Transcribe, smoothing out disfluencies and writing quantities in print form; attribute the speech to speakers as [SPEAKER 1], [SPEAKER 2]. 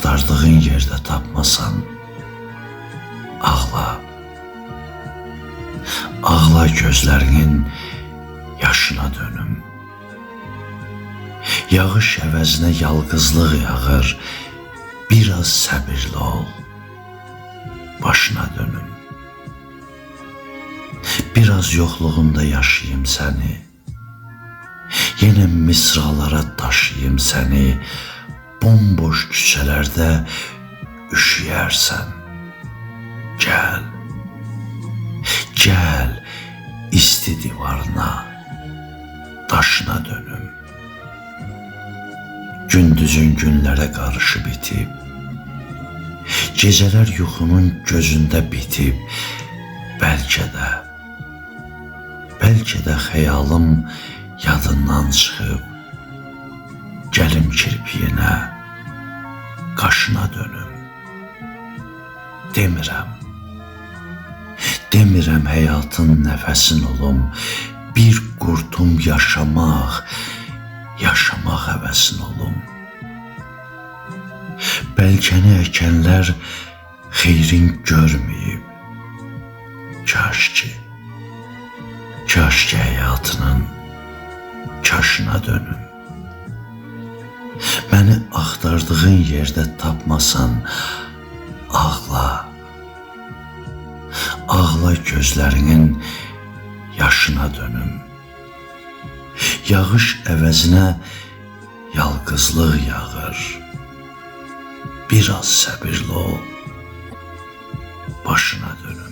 [SPEAKER 1] axtardığın yerdə tapmasan, ağla. Ağla gözlərinin yaşına dönüm. Yağış əvəzinə yalqızlıq yağır, biraz səbirli ol, başına dönüm. Biraz yoxluğunda yaşayım səni, yenə misralara daşıyım səni, bomboş küçələrdə üşüyərsən. Gəl, gəl, isti divarına, daşına dönüm. Gündüzün günlərə qarışıb itib, gecələr yuxunun gözündə bitib, bəlkə də xəyalım yadından çıxıb, gəlim kirpiyinə, qaşına dönüm. Demirəm həyatın nəfəsin olum, bir qurtum yaşamaq həvəsin olum. Bəlkəni əkənlər xeyrin görməyib, kaş ki həyatının kaşına dönüm. Məni axtardığın yerdə tapmasan, ağla. Ağla gözlərinin yaşına dönüm. Yağış əvəzinə yalqızlıq yağır. Biraz səbirli ol, başına dönüm.